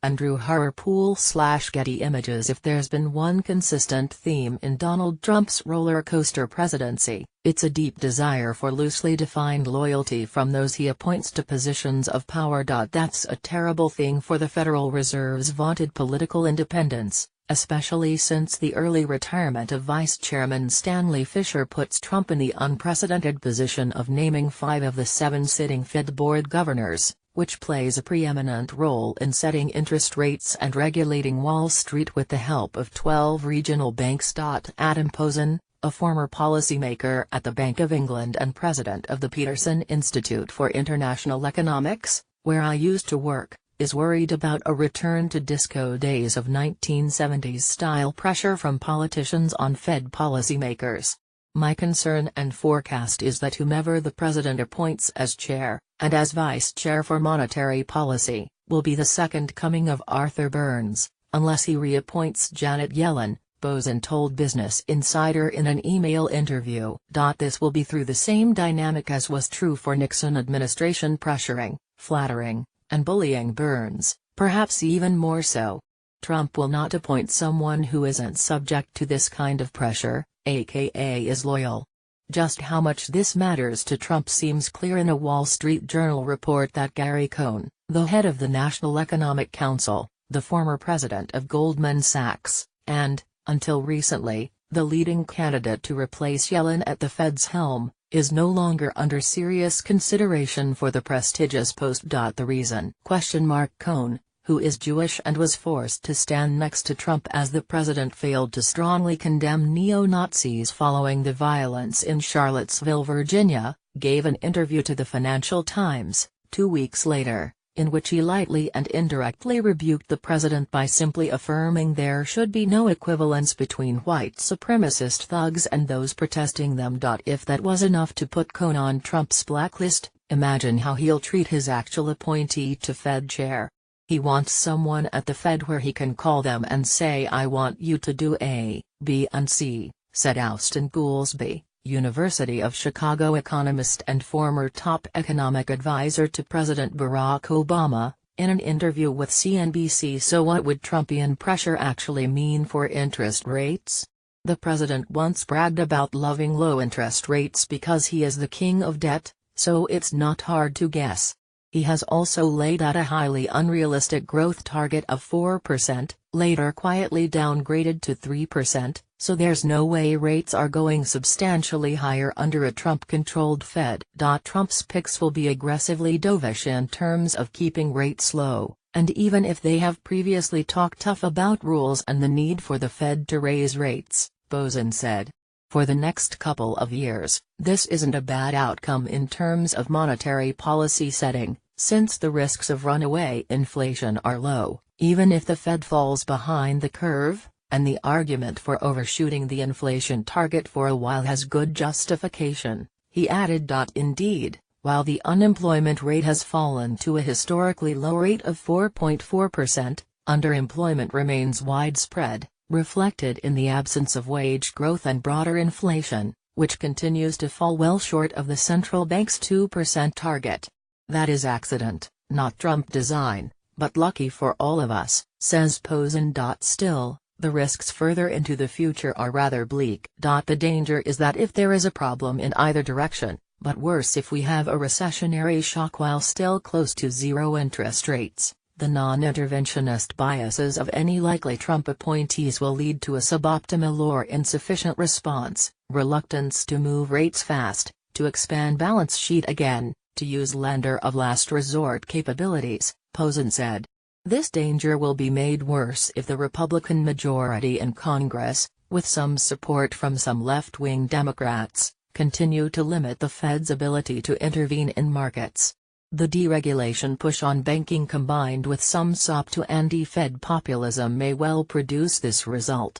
Andrew Harpool/Getty Images. If there's been one consistent theme in Donald Trump's roller coaster presidency, it's a deep desire for loosely defined loyalty from those he appoints to positions of power. That's a terrible thing for the Federal Reserve's vaunted political independence, especially since the early retirement of Vice Chairman Stanley Fischer puts Trump in the unprecedented position of naming 5 of the 7 sitting Fed board governors, which plays a preeminent role in setting interest rates and regulating Wall Street with the help of 12 regional banks. Adam Posen, a former policymaker at the Bank of England and president of the Peterson Institute for International Economics, where I used to work, is worried about a return to disco days of 1970s-style pressure from politicians on Fed policymakers. My concern and forecast is that whomever the president appoints as chair, and as vice chair for monetary policy, will be the second coming of Arthur Burns, unless he reappoints Janet Yellen, Posen told Business Insider in an email interview. This will be through the same dynamic as was true for Nixon administration pressuring, flattering, and bullying Burns, perhaps even more so. Trump will not appoint someone who isn't subject to this kind of pressure, aka is loyal. Just how much this matters to Trump seems clear in a Wall Street Journal report that Gary Cohn, the head of the National Economic Council, the former president of Goldman Sachs, and, until recently, the leading candidate to replace Yellen at the Fed's helm, is no longer under serious consideration for the prestigious post. The reason? Cohn, who is Jewish and was forced to stand next to Trump as the president failed to strongly condemn neo-Nazis following the violence in Charlottesville, Virginia, gave an interview to the Financial Times, 2 weeks later, in which he lightly and indirectly rebuked the president by simply affirming there should be no equivalence between white supremacist thugs and those protesting them. If that was enough to put Cohn on Trump's blacklist, imagine how he'll treat his actual appointee to Fed chair. He wants someone at the Fed where he can call them and say, "I want you to do A, B and C," said Austan Goolsbee, University of Chicago economist and former top economic advisor to President Barack Obama, in an interview with CNBC. So what would Trumpian pressure actually mean for interest rates? The president once bragged about loving low interest rates because he is the king of debt, so it's not hard to guess. He has also laid out a highly unrealistic growth target of 4%, later quietly downgraded to 3%, so there's no way rates are going substantially higher under a Trump-controlled Fed. Trump's picks will be aggressively dovish in terms of keeping rates low, and even if they have previously talked tough about rules and the need for the Fed to raise rates, Posen said. For the next couple of years, this isn't a bad outcome in terms of monetary policy setting, since the risks of runaway inflation are low, even if the Fed falls behind the curve, and the argument for overshooting the inflation target for a while has good justification, he added. Indeed, while the unemployment rate has fallen to a historically low rate of 4.4%, underemployment remains widespread, reflected in the absence of wage growth and broader inflation, which continues to fall well short of the central bank's 2% target. That is accident, not Trump design, but lucky for all of us, says Posen. Still, the risks further into the future are rather bleak. The danger is that if there is a problem in either direction, but worse if we have a recessionary shock while still close to zero interest rates, the non-interventionist biases of any likely Trump appointees will lead to a suboptimal or insufficient response, reluctance to move rates fast, to expand balance sheet again, to use lender of last resort capabilities, Posen said. This danger will be made worse if the Republican majority in Congress, with some support from some left-wing Democrats, continue to limit the Fed's ability to intervene in markets. The deregulation push on banking combined with some sop to anti-Fed populism may well produce this result.